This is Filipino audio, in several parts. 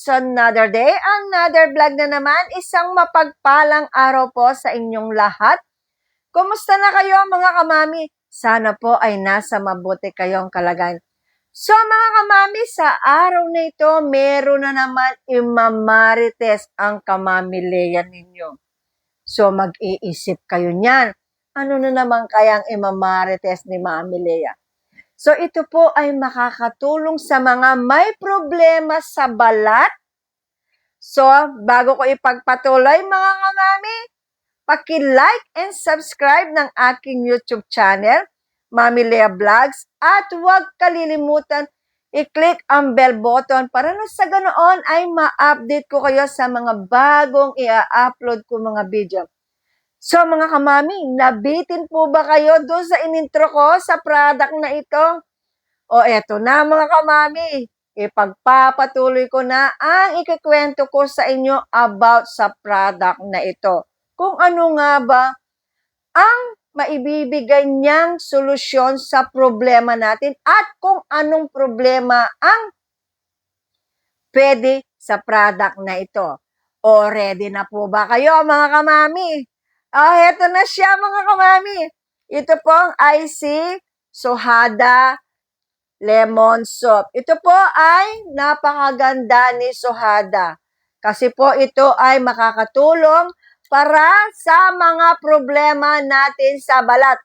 It's another day, another vlog na naman. Isang mapagpalang araw po sa inyong lahat. Kumusta na kayo mga kamami? Sana po ay nasa mabuti kayong kalagayan. So mga kamami, sa araw na ito, meron na naman imamarites ang kamami Lea ninyo. So mag-iisip kayo niyan. Ano na naman kayang imamarites ni Mami Lea? So, ito po ay makakatulong sa mga may problema sa balat. So, bago ko ipagpatuloy mga kamami, paki-like and subscribe ng aking YouTube channel, Mami Lea Vlogs, at huwag kalilimutan i-click ang bell button para na sa ganoon ay ma-update ko kayo sa mga bagong i-upload ko mga video. So mga kamami, nabitin po ba kayo doon sa inintro ko sa product na ito? O eto na mga kamami, ipagpapatuloy ko na ang ikikwento ko sa inyo about sa product na ito. Kung ano nga ba ang maibibigay niyang solusyon sa problema natin at kung anong problema ang pwede sa product na ito. O ready na po ba kayo mga kamami? Heto na siya mga kamami. Ito pong IC Sohada Lemon Soap. Ito po ay napakaganda ni Sohada. Kasi po ito ay makakatulong para sa mga problema natin sa balat.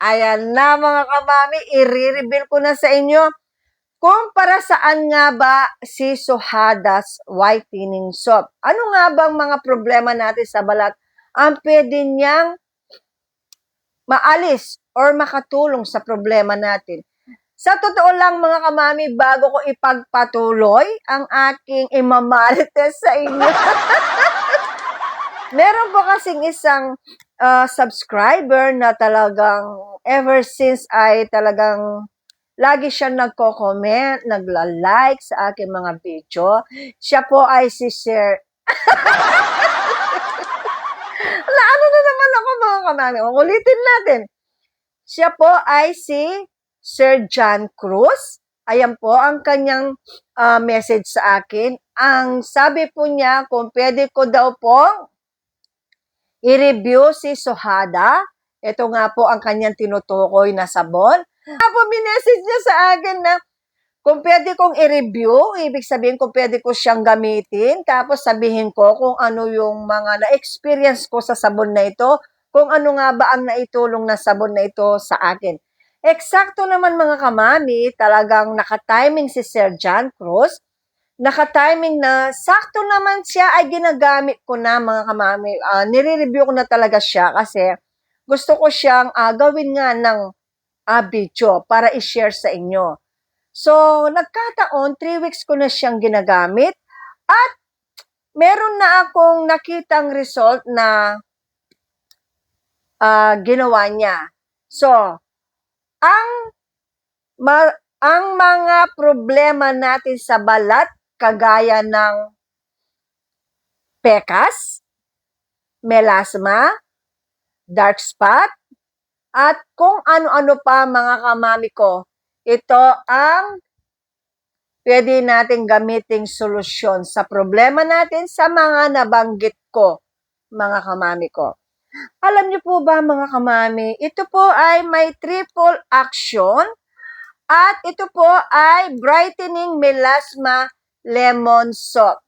Ayan na mga kamami, i-reveal ko na sa inyo kung para saan nga ba si Sohada's Whitening Soap. Ano nga bang mga problema natin sa balat ang pwede niyang maalis or makatulong sa problema natin. Sa totoo lang mga kamami, bago ko ipagpatuloy ang aking imamarites sa inyo, meron po kasing isang subscriber na talagang ever since ay talagang lagi siya nagko-comment, nagla-like sa aking mga video. Siya po ay si Sir... Ano na naman ako mga kamami? Ulitin natin. Siya po ay si Sir John Cruz. Ayan po ang kanyang message sa akin. Ang sabi po niya, kung pwede ko daw po i-review si Sohada. Ito nga po ang kanyang tinutukoy na sabon. Po, minessage niya sa akin na kung pwede kong i-review, ibig sabihin kung pwede ko siyang gamitin, tapos sabihin ko kung ano yung mga na-experience ko sa sabon na ito, kung ano nga ba ang naitulong na sabon na ito sa akin. Eksakto naman mga kamami, talagang nakatiming si Sir John Cruz, nakatiming na sakto naman siya ay ginagamit ko na mga kamami. Nire-review ko na talaga siya kasi gusto ko siyang gawin nga ng video para i-share sa inyo. So, nagkataon, 3 weeks ko na siyang ginagamit at meron na akong nakitang result na ginawa niya. So, ang mga problema natin sa balat, kagaya ng pekas, melasma, dark spot, at kung ano-ano pa mga kamami ko, ito ang pwede natin gamiting solusyon sa problema natin sa mga nabanggit ko, mga kamami ko. Alam niyo po ba mga kamami, ito po ay may triple action at ito po ay brightening melasma lemon soap.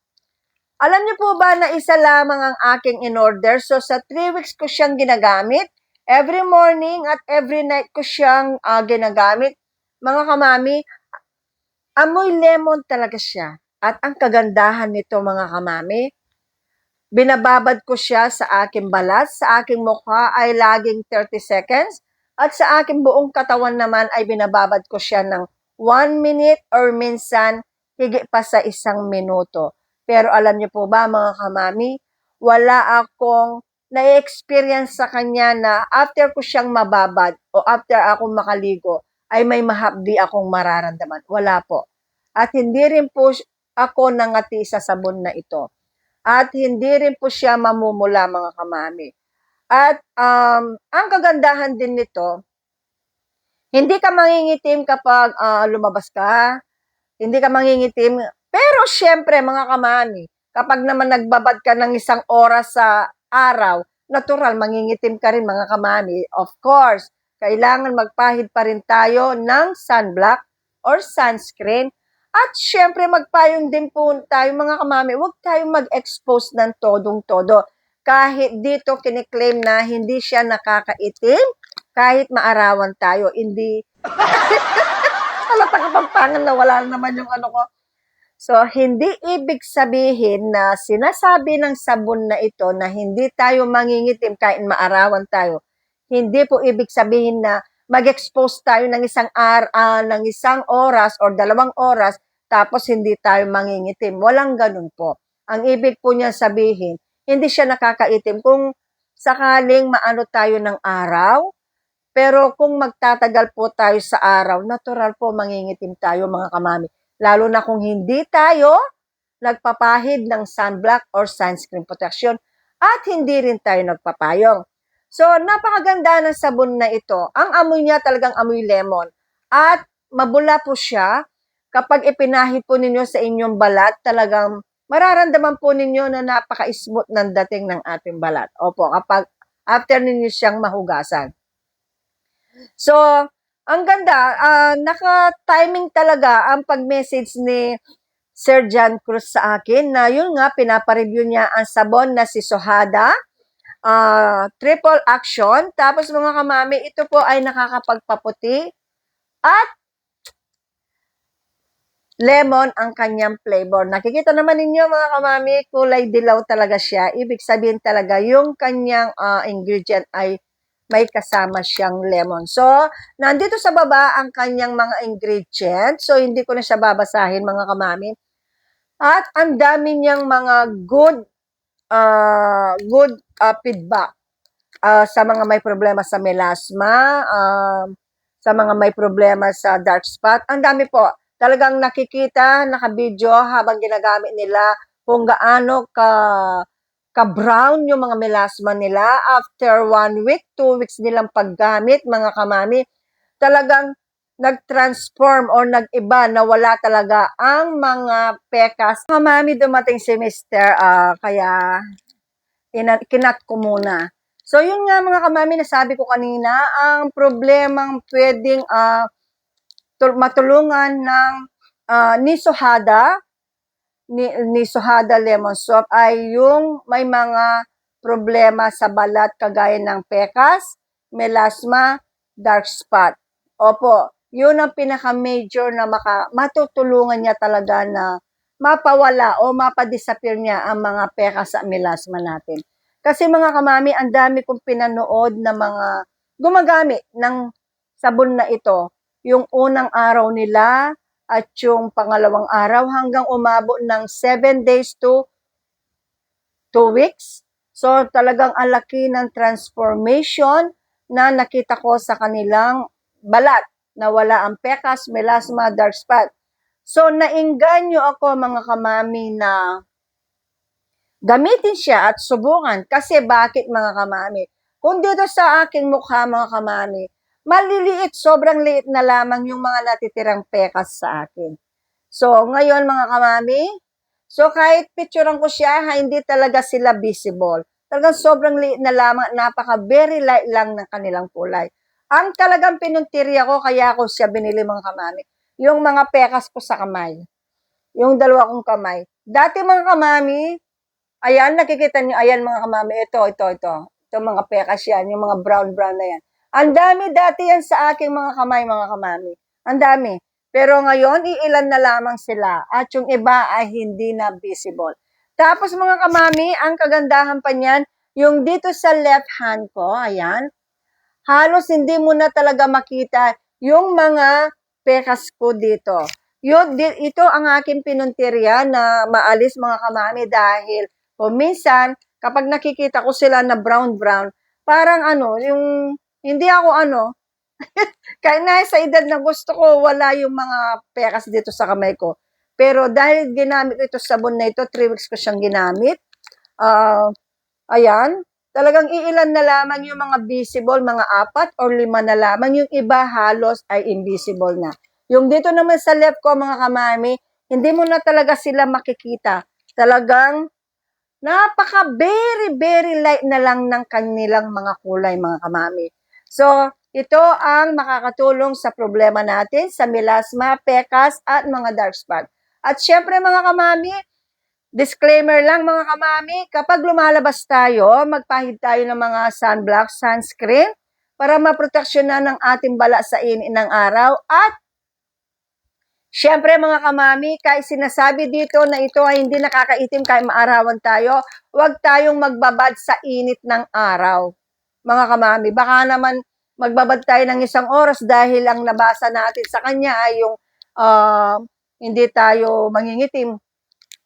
Alam niyo po ba na isa lamang ang aking in-order? So sa 3 weeks ko siyang ginagamit. Every morning at every night ko siyang ginagamit. Mga kamami, amoy lemon talaga siya. At ang kagandahan nito mga kamami, binababad ko siya sa aking balat, sa aking mukha ay laging 30 seconds. At sa aking buong katawan naman ay binababad ko siya ng 1 minute or minsan higit pa sa 1 minuto. Pero alam niyo po ba mga kamami, wala akong na-experience sa kanya na after ko siyang mababad o after akong makaligo, ay may mahapdi akong mararamdaman. Wala po. At hindi rin po ako nangati sa sabon na ito. At hindi rin po siya mamumula mga kamami. At ang kagandahan din nito, hindi ka mangingitim kapag lumabas ka. Hindi ka mangingitim Pero syempre mga kamami, kapag naman nagbabad ka ng 1 oras sa araw, natural, mangingitim ka rin mga kamami. Of course, kailangan magpahid pa rin tayo ng sunblock or sunscreen. At syempre magpayong din po tayo mga kamami, huwag tayong mag-expose ng todong-todo. Kahit dito kiniklaim na hindi siya nakakaitim, kahit maarawan tayo, hindi, halata kapampangan na wala naman yung ano ko. So, hindi ibig sabihin na sinasabi ng sabon na ito na hindi tayo mangingitim kahit maarawan tayo. Hindi po ibig sabihin na mag-expose tayo ng ng 1 oras or 2 oras tapos hindi tayo mangingitim. Walang ganun po. Ang ibig po niya sabihin, hindi siya nakakaitim kung sakaling maano tayo ng araw, pero kung magtatagal po tayo sa araw, natural po mangingitim tayo mga kamami. Lalo na kung hindi tayo nagpapahid ng sunblock or sunscreen protection at hindi rin tayo nagpapayong. So, napakaganda ng sabon na ito. Ang amoy niya talagang amoy lemon. At mabula po siya. Kapag ipinahid po ninyo sa inyong balat, talagang mararamdaman po ninyo na napaka-smooth ng dating ng ating balat. Opo, kapag after ninyo siyang mahugasan. So, ang ganda, naka-timing talaga ang pag-message ni Sir John Cruz sa akin na yun nga, pinapareview niya ang sabon na si Sohada, triple action. Tapos mga kamami, ito po ay nakakapagpaputi at lemon ang kanyang flavor. Nakikita naman ninyo mga kamami, kulay dilaw talaga siya. Ibig sabihin talaga yung kanyang ingredient ay may kasama siyang lemon. So, nandito sa baba ang kanyang mga ingredients. So, hindi ko na siya babasahin mga kamami. At ang dami niyang mga good feedback sa mga may problema sa melasma, sa mga may problema sa dark spot. Ang dami po. Talagang nakikita, nakabidyo habang ginagamit nila kung gaano ka-brown yung mga melasma nila. After 1 week, 2 weeks nilang paggamit, mga kamami, talagang nag-transform or nag-iba na wala talaga ang mga pekas. Mga mami, dumating si Mr. Kaya kinat ko muna. So, yun nga mga kamami, nasabi ko kanina, ang problemang pwedeng matulungan ng ni Sohada, ni Sohada Lemon Soap ay yung may mga problema sa balat kagaya ng pekas, melasma, dark spot. Opo, yun ang pinaka-major na matutulungan niya talaga na mapawala o mapadisappear niya ang mga pekas sa melasma natin. Kasi mga kamami, ang dami kong pinanood na mga gumagamit ng sabon na ito. Yung unang araw nila at yung pangalawang araw hanggang umabot ng 7 days to 2 weeks. So talagang ang laki ng transformation na nakita ko sa kanilang balat na wala ang pekas, melasma, dark spot. So nainganyo ako mga kamami na gamitin siya at subukan. Kasi bakit mga kamami? Kung dito sa aking mukha mga kamami, maliliit, sobrang liit na lamang yung mga natitirang pekas sa akin. So, ngayon mga kamami, so kahit picturean ko siya, hindi talaga sila visible. Talagang sobrang liit na lamang, very light lang ng kanilang kulay. Ang talagang pinuntirya ko, kaya ako siya binili mga kamami, yung mga pekas ko sa kamay. Yung 2 kong kamay. Dati mga kamami, ayan, nakikita niyo, ayan mga kamami, ito. Ito mga pekas yan, yung mga brown na yan. Ang dami dati yan sa aking mga kamay, mga kamami. Ang dami. Pero ngayon, iilan na lamang sila. At yung iba ay hindi na visible. Tapos mga kamami, ang kagandahan pa niyan, yung dito sa left hand ko, ayan, halos hindi mo na talaga makita yung mga pekas ko dito. Ito ang aking pinuntirya na maalis mga kamami dahil kung minsan, kapag nakikita ko sila na brown, parang yung hindi ako kahit na sa edad na gusto ko, wala yung mga pekas dito sa kamay ko. Pero dahil ginamit ko ito sabon na ito, 3 weeks ko siyang ginamit. Ayan, talagang iilan na lamang yung mga visible, mga 4 or 5 na lamang. Yung iba halos ay invisible na. Yung dito naman sa left ko mga kamami, Hindi mo na talaga sila makikita. Talagang very light na lang ng kanilang mga kulay, mga kamami. So, ito ang makakatulong sa problema natin sa melasma, pekas, at mga dark spot. At syempre mga kamami, disclaimer lang mga kamami, kapag lumalabas tayo, magpahid tayo ng mga sunblock, sunscreen, para maproteksyonan ng ating bala sa init ng araw. At syempre mga kamami, kahit sinasabi dito na ito ay hindi nakakaitim kahit maarawan tayo, huwag tayong magbabad sa init ng araw. Mga kamami, baka naman magbabad tayo ng 1 oras dahil ang nabasa natin sa kanya ay yung hindi tayo mangingitim.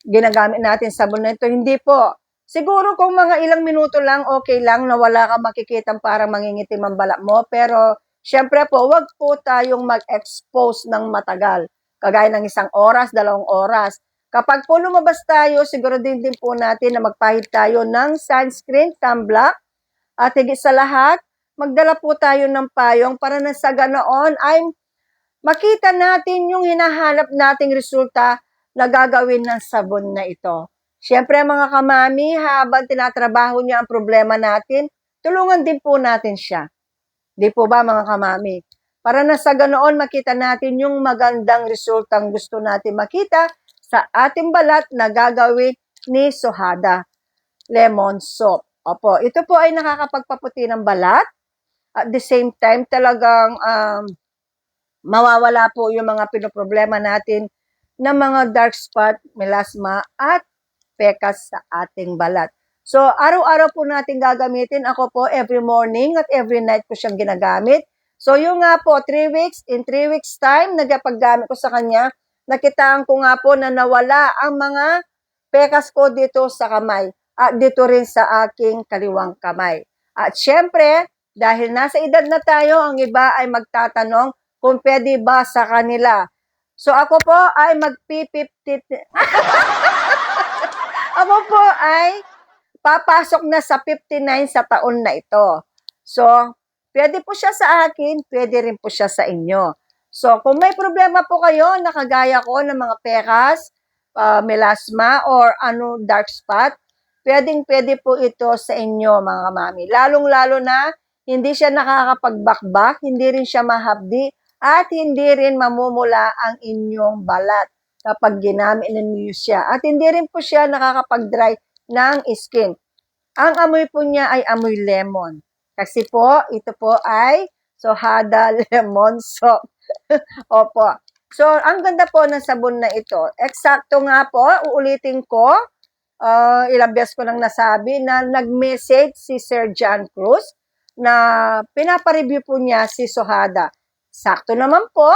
Ginagamit natin sabon na ito. Hindi po. Siguro kung mga ilang minuto lang, okay lang na wala kang makikitang parang mangingitim ang balat mo. Pero syempre po, huwag po tayong mag-expose ng matagal. Kagaya ng 1 oras, 2 oras. Kapag po lumabas tayo, siguro din po natin na magpahid tayo ng sunscreen, sunblock. At higit sa lahat, magdala po tayo ng payong para na sa ganoon ay makita natin yung hinahanap nating resulta na gagawin ng sabon na ito. Siyempre mga kamami, habang tinatrabaho niya ang problema natin, tulungan din po natin siya. Di po ba mga kamami? Para na sa ganoon makita natin yung magandang resultang gusto natin makita sa ating balat na gagawin ni Suhada Lemon Soap. Opo, ito po ay nakakapagpaputi ng balat. At the same time, talagang mawawala po yung mga pinoproblema natin na mga dark spot, melasma, at pekas sa ating balat. So, araw-araw po natin gagamitin. Ako po, every morning at every night ko siyang ginagamit. So, yung nga po, 3 weeks, in 3 weeks time, nagpaggamit ko sa kanya, nakitaan ko nga po na nawala ang mga pekas ko dito sa kamay at dito rin sa aking kaliwang kamay. At syempre, dahil nasa edad na tayo, ang iba ay magtatanong kung pwede ba sa kanila. So, ako po ay mag-50. Ako po ay papasok na sa 59 sa taon na ito. So, pwede po siya sa akin, pwede rin po siya sa inyo. So, kung may problema po kayo, nakagaya ko ng mga pekas, melasma, or dark spot, pwede po ito sa inyo, mga mami. Lalong-lalo na, hindi siya nakakapagbakbak, hindi rin siya mahapdi, at hindi rin mamumula ang inyong balat kapag ginamit ninyo siya. At hindi rin po siya nakakapag-dry ng skin. Ang amoy po niya ay amoy lemon. Kasi po, ito po ay Suhada Lemon Soap. Opo. So, ang ganda po ng sabon na ito. Eksakto nga po, uulitin ko, ilang beses ko nang nasabi na nag-message si Sir John Cruz na pinapareview po niya si Suhada. Sakto naman po,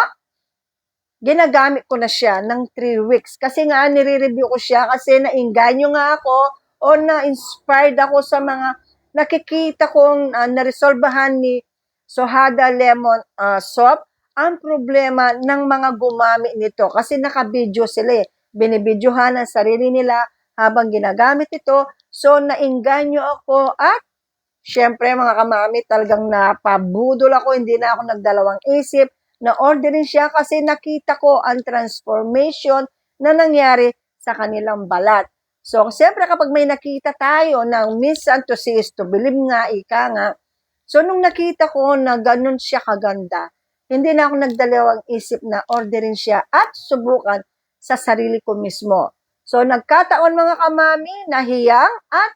ginagamit ko na siya ng 3 weeks. Kasi nga, nire-review ko siya kasi nainganyo nga ako o na-inspired ako sa mga nakikita kong naresolbahan ni Suhada Lemon Soap ang problema ng mga gumamit nito. Kasi naka-video sila eh. Binibidyohan ang sarili nila habang ginagamit ito. So, nainganyo ako at syempre mga kamami, talagang napabudol ako. Hindi na ako nagdalawang isip na orderin siya kasi nakita ko ang transformation na nangyari sa kanilang balat. So, siyempre kapag may nakita tayo na minsan to see is to believe nga, ika nga. So, nung nakita ko na ganun siya kaganda, hindi na ako nagdalawang isip na orderin siya at subukan sa sarili ko mismo. So, nagkataon mga kamami, nahiyang at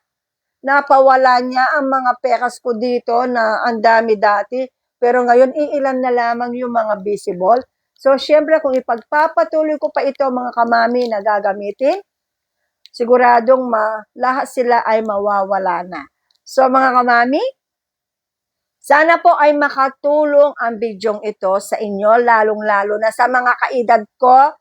napawala niya ang mga pekas ko dito na ang dami dati. Pero ngayon, iilan na lamang yung mga visible. So, syempre, kung ipagpapatuloy ko pa ito, mga kamami, na gagamitin, siguradong lahat sila ay mawawala na. So, mga kamami, sana po ay makatulong ang bidyong ito sa inyo, lalong-lalo na sa mga kaedad ko.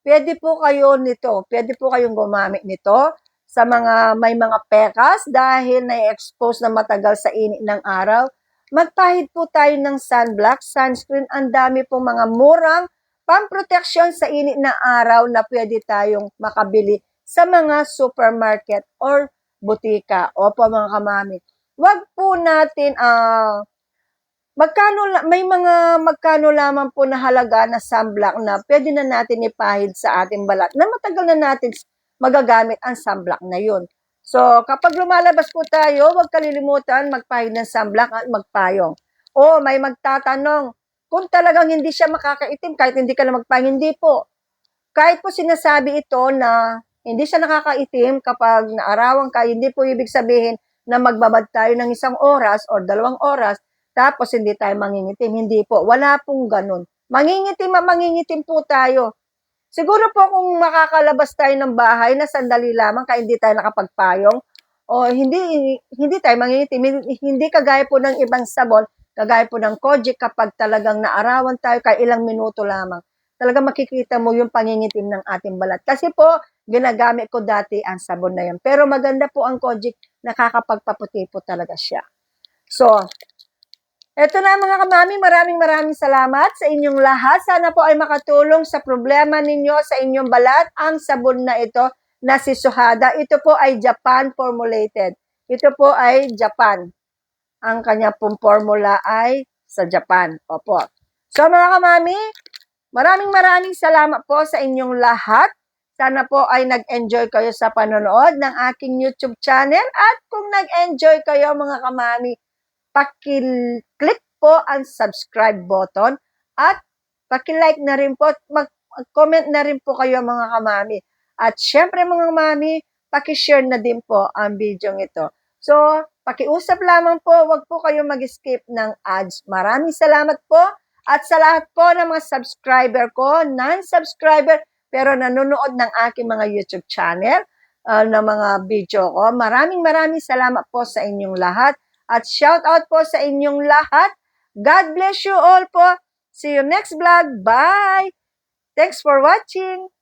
Pwede po kayo nito, pwede po kayong gumamit nito sa mga may mga pekas dahil na-expose na matagal sa init ng araw. Magpahid po tayo ng sunblock, sunscreen, ang dami pong mga murang pamproteksyon sa init ng araw na pwede tayong makabili sa mga supermarket or butika. Opo mga kamami. Huwag po natin magkano lamang po na halaga na sunblock na pwede na natin ipahid sa ating balat na matagal na natin magagamit ang sunblock na yun. So, kapag lumalabas po tayo, huwag kalilimutan magpahid ng sunblock at magpayong. O, may magtatanong, kung talagang hindi siya makakaitim, kahit hindi ka na magpahid, hindi po. Kahit po sinasabi ito na hindi siya nakakaitim kapag naarawan ka, hindi po ibig sabihin na magbabad tayo ng 1 oras or 2 oras, tapos hindi tayo mangingitim. Hindi po. Wala pong ganun. Mangingitim po tayo. Siguro po kung makakalabas tayo ng bahay na sandali lamang kaya hindi tayo nakapagpayong o hindi tayo mangingitim, hindi kagaya po ng ibang sabon, kagaya po ng Kojic kapag talagang naarawan tayo kaya ilang minuto lamang. Talagang makikita mo yung pangingitim ng ating balat. Kasi po, ginagamit ko dati ang sabon na yan. Pero maganda po ang Kojic, nakakapagpaputi po talaga siya. So, eto na mga kamami, maraming salamat sa inyong lahat. Sana po ay makatulong sa problema ninyo sa inyong balat ang sabon na ito na si Suhada. Ito po ay Japan formulated. Ito po ay Japan. Ang kanya pong formula ay sa Japan. Opo. So mga kamami, maraming salamat po sa inyong lahat. Sana po ay nag-enjoy kayo sa panonood ng aking YouTube channel. At kung nag-enjoy kayo mga kamami, paki-click po ang subscribe button at paki-like na rin po at mag-comment na rin po kayo mga kamami. At syempre mga kamami, paki-share na din po ang video ito. So, pakiusap lamang po, wag po kayo mag-skip ng ads. Maraming salamat po at sa lahat po ng mga subscriber ko, non-subscriber, pero nanonood ng aking mga YouTube channel, ng mga video ko. Maraming salamat po sa inyong lahat. At shout out po sa inyong lahat. God bless you all po. See you next vlog. Bye! Thanks for watching.